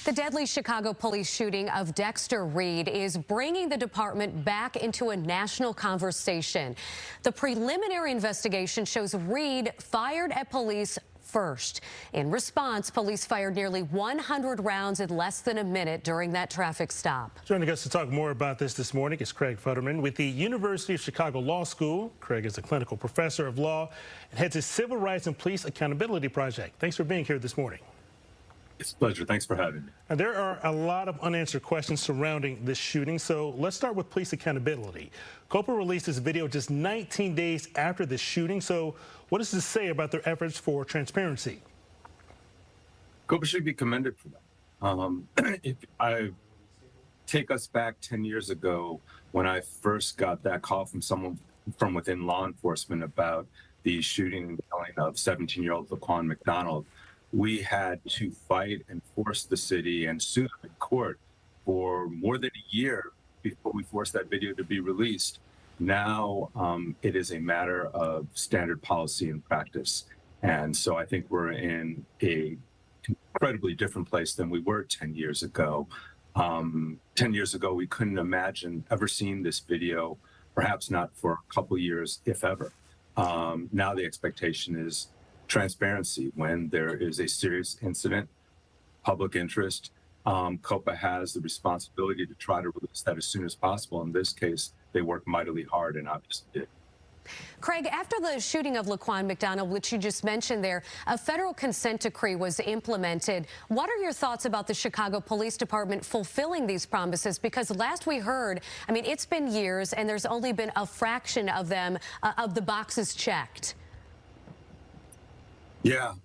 The deadly Chicago police shooting of Dexter Reed is bringing the department back into a national conversation. The preliminary investigation shows Reed fired at police first. In response, police fired nearly 100 rounds in less than a minute during that traffic stop. Joining us to talk more about this morning is Craig Futterman with the University of Chicago Law School. Craig is a clinical professor of law and heads a Civil Rights and Police Accountability Project. Thanks for being here this morning. It's a pleasure. Thanks for having me. Now, there are a lot of unanswered questions surrounding this shooting, so let's start with police accountability. COPA released this video just 19 days after the shooting, so what does this say about their efforts for transparency? COPA should be commended for that. If I take us back 10 years ago when I first got that call from someone from within law enforcement about the shooting and killing of 17-year-old Laquan McDonald, we had to fight and force the city and sue them in court for more than a year before we forced that video to be released. Now it is a matter of standard policy and practice. And so I think we're in an incredibly different place than we were 10 years ago. 10 years ago, we couldn't imagine ever seeing this video, perhaps not for a couple years, if ever. Now the expectation is transparency. When there is a serious incident, public interest, COPA has the responsibility to try to release that as soon as possible. In this case, they worked mightily hard and obviously did. Craig, after the shooting of Laquan McDonald, which you just mentioned there, a federal consent decree was implemented. What are your thoughts about the Chicago Police Department fulfilling these promises? Because last we heard, I mean, it's been years and there's only been a fraction of them, of the boxes checked. Yeah,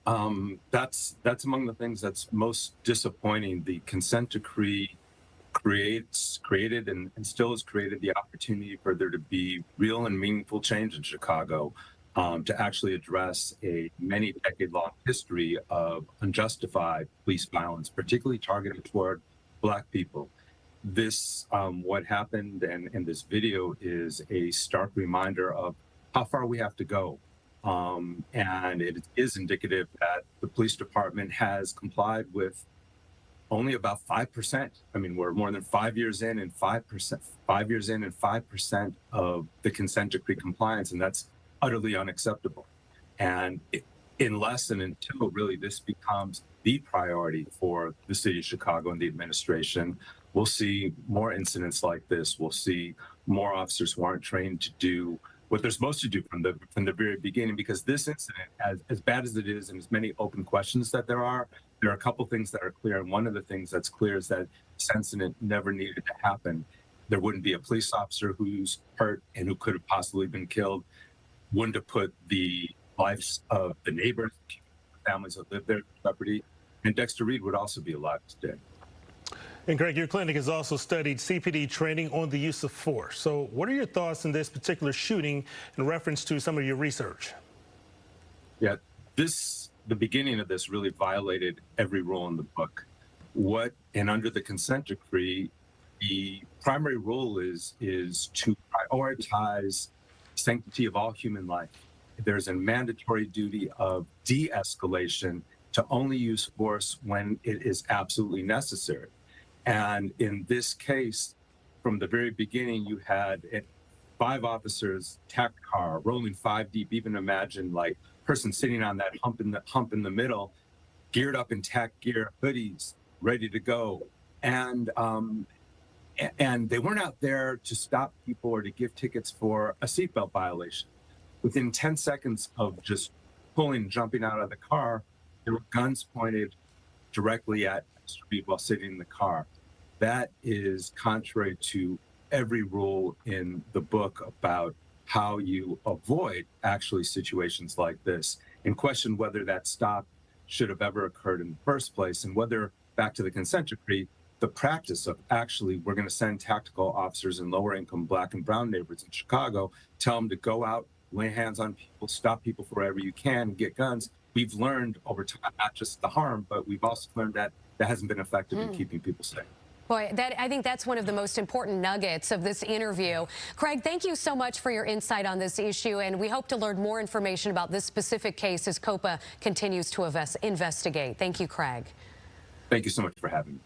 that's among the things that's most disappointing. The consent decree created and still has created the opportunity for there to be real and meaningful change in Chicago, to actually address a many-decade-long history of unjustified police violence, particularly targeted toward Black people. This, what happened in this video is a stark reminder of how far we have to go. And it is indicative that the police department has complied with only about 5%. I mean, we're more than 5 years in and 5% of the consent decree compliance, and that's utterly unacceptable. And unless and until really this becomes the priority for the city of Chicago and the administration, we'll see more incidents like this. We'll see more officers who aren't trained to do what they're supposed to do from the very beginning, because this incident, as bad as it is and as many open questions that there are a couple things that are clear. And one of the things that's clear is that this incident never needed to happen. There wouldn't be a police officer who's hurt and who could have possibly been killed, wouldn't have put the lives of the neighbors, families that live there in jeopardy, and Dexter Reed would also be alive today. And Greg, your clinic has also studied CPD training on the use of force. So what are your thoughts on this particular shooting in reference to some of your research? Yeah, the beginning of this really violated every rule in the book. And under the consent decree, the primary rule is to prioritize sanctity of all human life. There's a mandatory duty of de-escalation to only use force when it is absolutely necessary. And in this case, from the very beginning, you had 5 officers, tacked car, rolling 5 deep. Even imagine like person sitting on that hump in the middle, geared up in tack gear, hoodies, ready to go. And they weren't out there to stop people or to give tickets for a seatbelt violation. Within 10 seconds of just jumping out of the car, there were guns pointed directly at Dexter Reed while sitting in the car. That is contrary to every rule in the book about how you avoid actually situations like this, and question whether that stop should have ever occurred in the first place, and whether, back to the consent decree, the practice of actually we're going to send tactical officers in lower income Black and brown neighborhoods in Chicago, tell them to go out, lay hands on people, stop people wherever you can, get guns. We've learned over time, not just the harm, but we've also learned that that hasn't been effective in keeping people safe. Boy, I think that's one of the most important nuggets of this interview. Craig, thank you so much for your insight on this issue, and we hope to learn more information about this specific case as COPA continues to investigate. Thank you, Craig. Thank you so much for having me.